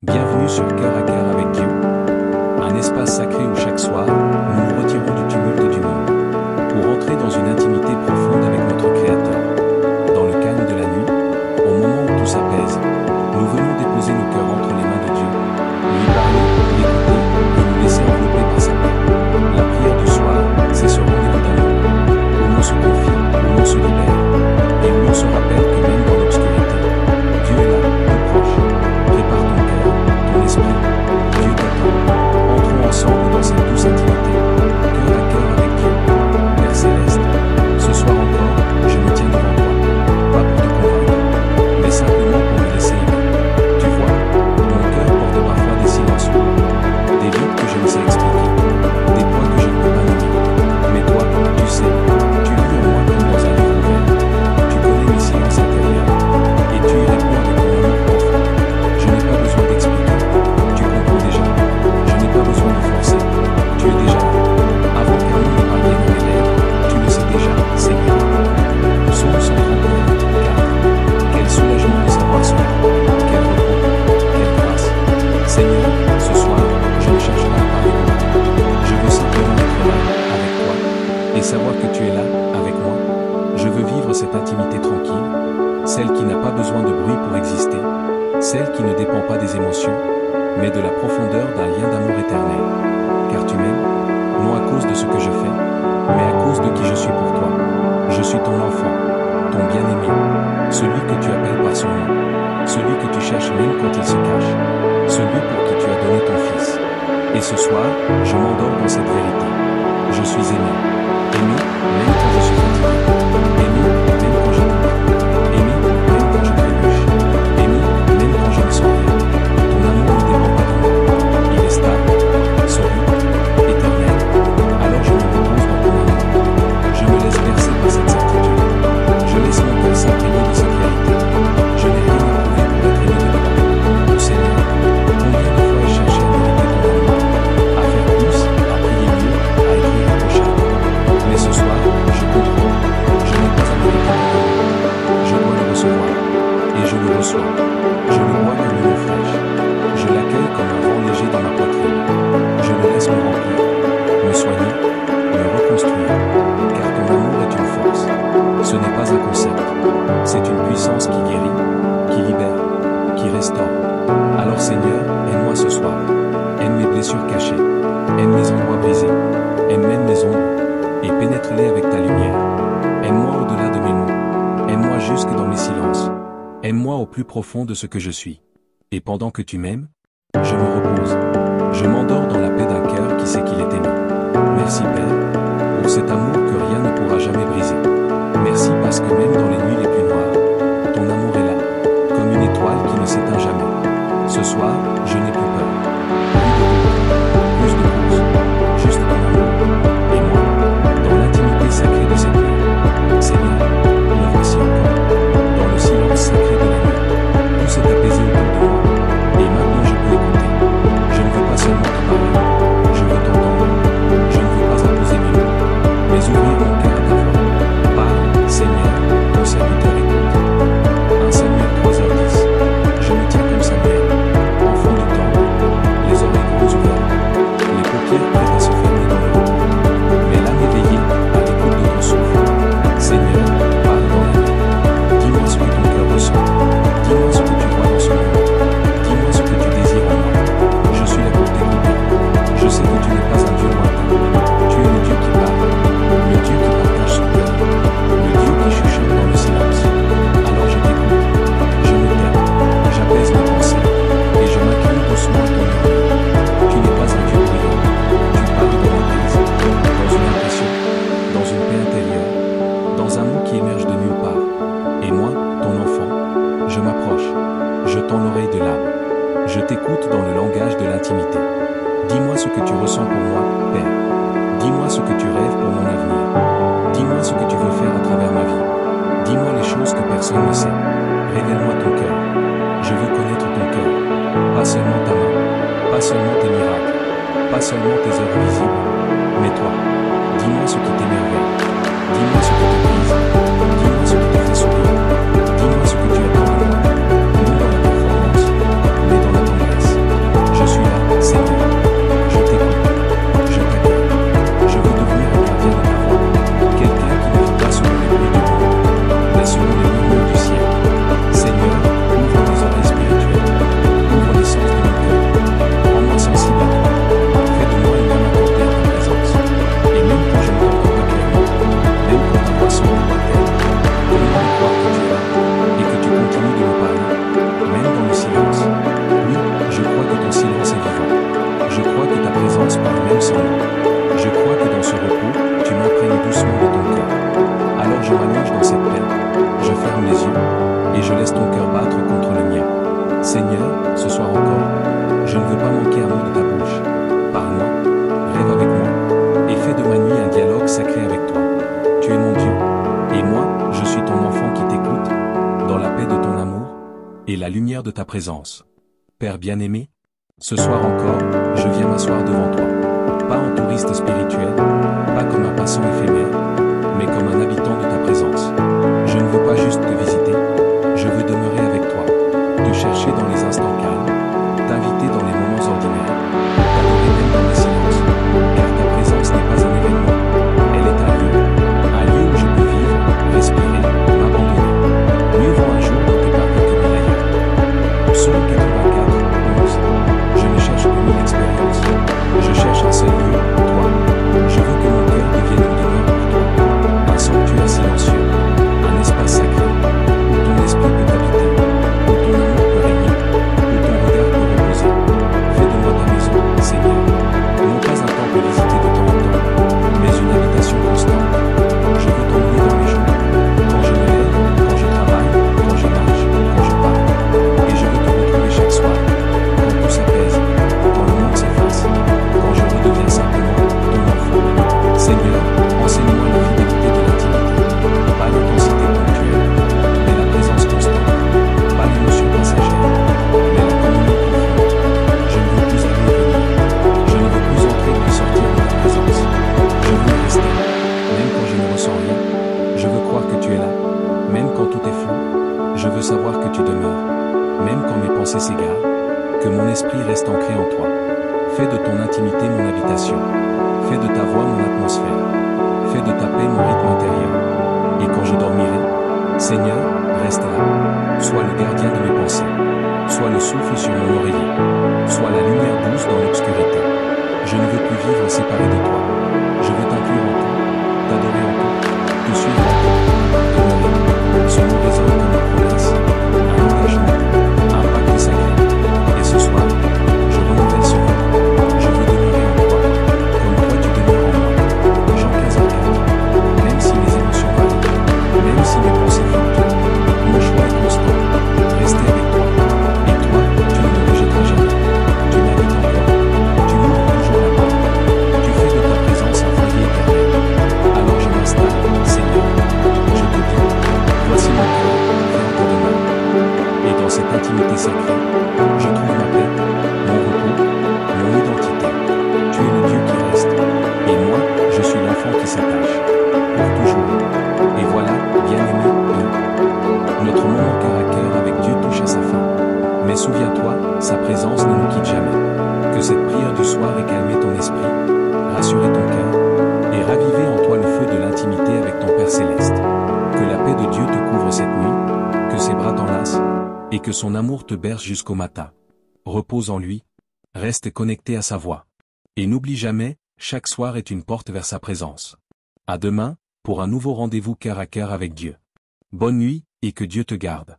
Bienvenue sur Cœur à Cœur avec Dieu, un espace sacré où chaque soir, nous nous retirons du tumulte du monde, pour entrer dans une intimité profonde avec notre Créateur. Dans le calme de la nuit, au moment où tout s'apaise, nous venons déposer nos cœurs entre les mains de Dieu, lui parler, l'écouter et nous laisser envelopper par sa paix. La prière du soir, c'est ce rendez-vous d'amour, où l'on se confie, où l'on se libère, et où l'on se rappelle que même dans l'obscurité, Dieu est là, tout proche. Prépare ton cœur, ton esprit, Dieu t'attend. Entrons ensemble dans cette douce intimité, cœur à cœur avec Dieu. Père Céleste, ce soir encore, je me tiens devant toi, pas pour te convaincre, mais simplement pour me laisser aimer. Tu vois, mon cœur porte parfois des silences lourds, des vides que je ne sais expliquer, des poids que je ne peux pas nommer. Mais toi, tu sais, tu lis en moi comme dans un livre ouvert. Tu connais mes silences intérieurs, et tu y réponds avec ton amour profond. Je n'ai pas besoin d'expliquer, tu comprends déjà. Je n'ai pas besoin de forcer, tu es déjà là. Avant qu'un mot ne parvienne à mes lèvres, tu le sais déjà, Seigneur. Psaume 139, 4. Quel soulagement de savoir cela. Quel repos, quelle grâce. Seigneur, ce soir, je ne cherche pas à parler de moi. Je veux simplement être là, avec toi, et savoir que tu es là, avec moi. Je veux vivre cette intimité tranquille, celle qui n'a pas besoin de bruit pour exister, celle qui ne dépend pas des émotions, mais de la profondeur d'un lien d'amour éternel. Car tu m'aimes, non à cause de ce que je fais, mais à cause de qui je suis pour toi. Je suis ton enfant, ton bien-aimé, celui que tu appelles par son nom, celui que tu cherches même quand il se cache, celui pour qui tu as donné ton fils. Et ce soir, je m'endors dans cette vérité. Je suis aimé. Aimé, même quand je suis fatigué. Aimé, même quand je doute. Aimé, même quand je trébuche. Aimé, même quand je ne sens rien. Ton amour ne dépend pas de moi. Il est stable, solide, éternel. Alors je me repose dans ton amour. Je me laisse bercer par cette certitude. Je laisse mon cœur s'imprégner de cette vérité. Je n'ai rien à prouver pour être aimé de toi. Ô Seigneur, combien de fois ai-je cherché à mériter ton amour, à faire plus, à prier mieux, à être irréprochable. Mais ce soir, je comprends. Je n'ai pas à mériter ton amour. Je dois le recevoir. Et je le reçois. Je le bois comme une eau fraîche. Je l'accueille comme un vent léger dans ma poitrine. Je le laisse me remplir, me soigner, me reconstruire. Car ton amour est une force. Ce n'est pas un concept. C'est une puissance qui guérit, qui libère, qui restaure. Alors Seigneur, aime-moi ce soir. Aime mes blessures cachées. Aime mes endroits brisés. Aime même mes ombres. Et pénètre-les avec ta lumière. Aime-moi au-delà de mes mots. Aime-moi jusque dans mes silences. Aime-moi au plus profond de ce que je suis. Et pendant que tu m'aimes, je me repose. Je m'endors dans la paix d'un cœur qui sait qu'il est aimé. Merci Père, pour cet amour que rien ne pourra jamais briser. Merci parce que même dans les nuits les plus noires, ton amour est là, comme une étoile qui ne s'éteint jamais. Ce soir, je n'ai plus peur. Plus de cause, juste ton amour. Et moi, dans l'intimité sacrée de cette nuit. Seigneur, me voici encore, dans le silence sacré de la nuit. Tout s'est apaisé autour de moi, et maintenant je peux écouter. Je ne veux pas seulement te parler, je veux t'entendre. Je ne veux pas imposer mes mots, mais ouvrir mon cœur à ta voix. Parle, Seigneur, ton serviteur écoute. 1 Samuel 3h10. Je me tiens comme Samuel, enfant du temple, les oreilles grandes ouvertes, les paupières prêtes à se fermer dans le repos. Mais l'âme éveillée, à l'écoute de ton souffle. Seigneur, parle dans la nuit. Dis-moi ce que ton cœur ressent. Dis-moi ce que tu vois dans ce monde. Dis-moi ce que tu désires en moi. Je suis là pour t'écouter. Je sais que tu n'es pas un Dieu lointain. Tu es le Dieu qui parle, le Dieu qui partage son cœur, le Dieu qui chuchote dans le silence. Alors je t'écoute, je me tais, j'apaise mes pensées, et je m'incline doucement à ton murmure. Tu n'es pas un Dieu bruyant. Tu parles dans l'emprise, dans une impression, dans une paix intérieure, dans un mot qui émerge de nulle part. Et moi, ton enfant, je m'approche, je tends l'oreille de l'âme. Je t'écoute dans le langage de l'intimité. Dis-moi ce que tu ressens pour moi, Père. Dis-moi ce que tu rêves pour mon avenir. Dis-moi ce que tu veux faire à travers ma vie. Dis-moi les choses que personne ne sait. Révèle-moi ton cœur. Je veux connaître ton cœur. Pas seulement ta main, pas seulement tes miracles, pas seulement tes œuvres visibles, mais toi. Dis-moi ce qui t'émerveille. Dis-moi ce qui te brise. Dis-moi ce qui te fait sourire. Dis-moi ce que tu attends de moi. Non dans la performance, mais dans la tendresse. présence. Père bien-aimé, ce soir encore, je viens m'asseoir devant toi. Pas en touriste spirituel, pas comme un passant éphémère, mais comme un habitant de ta présence. Je ne veux pas juste te visiter, je veux demeurer avec toi, te chercher dans les instants calmes, t'inviter dans les moments ordinaires, t'adorer même dans les silences, car ta présence n'est pas un événement, elle est un lieu où je peux vivre, respirer, m'abandonner. Mieux vaut un jour dans tes parvis que mille ailleurs. Psaume 84, 11. Je ne cherche que mille expériences, je cherche un seul lieu, toi. Je veux que mon cœur devienne une demeure pour toi, un sanctuaire silencieux, un espace sacré, où ton esprit peut habiter, où ton amour peut régner, où ton regard peut reposer. Fais de moi ta maison, Seigneur. Non pas un temple visité de temps en temps, mais une habitation constante. Je veux t'ennuyer dans mes jours, quand je me lève, quand je travaille, quand je marche, quand je parle. Et je veux te retrouver chaque soir, quand tout s'apaise, quand le monde s'efface, quand je redeviens simplement ton enfant. Seigneur, enseigne-moi la fidélité de l'intimité. Pas l'intensité ponctuelle, mais la présence constante. Pas l'émotion passagère, mais la communion profonde. Je ne veux plus aller et venir. Je ne veux plus entrer puis sortir de ta présence. Je veux y rester, même quand je ne ressens rien. Je veux croire que tu es là, même quand tout est flou. Je veux savoir que tu demeures, même quand mes pensées s'égarent. Que mon esprit reste ancré en toi. Fais de ton intimité mon habitation. Fais de ta voix mon atmosphère. Fais de ta paix mon rythme intérieur. Et quand je dormirai, Seigneur, reste là. Sois le gardien de mes pensées. Sois le souffle sur mon oreiller. Sois la lumière douce dans l'obscurité. Je ne veux plus vivre séparé de toi. Je veux t'inclure en tout, t'adorer en tout, te suivre en tout, demeurer. Ce mot résonne comme une promesse, un engagement, un pacte sacré. Et ce soir, je renouvelle ce vœu. Je veux demeurer en toi, comme toi tu demeures en moi. Jean 15:4. Même si mes émotions varient, même si mes pensées fluctuent, mon choix est constant. Rester avec toi. Et toi, tu ne me rejetteras jamais. Tu m'habites en toi. Tu m'ouvres toujours la porte. Tu fais de ta présence un foyer éternel. Alors je m'installe, Seigneur. Je te dis, voici mon cœur, fais en ta demeure. Et dans cette intimité sacrée, je trouve ma paix, mon repos, mon identité. Tu es le Dieu qui reste. Et moi, je suis l'enfant qui s'attache. Pour toujours. Et voilà, bien-aimé, notre moment cœur à cœur avec Dieu touche à sa fin. Mais souviens-toi, sa présence ne nous quitte jamais. Que cette prière du soir ait calmé ton esprit, rassuré ton cœur, et ravivé en toi le feu de l'intimité avec ton Père Céleste. Que la paix de Dieu te couvre cette nuit, que ses bras t'enlacent, et que son amour te berce jusqu'au matin. Repose en lui, reste connecté à sa voix. Et n'oublie jamais, chaque soir est une porte vers sa présence. À demain, pour un nouveau rendez-vous cœur à cœur avec Dieu. Bonne nuit, et que Dieu te garde.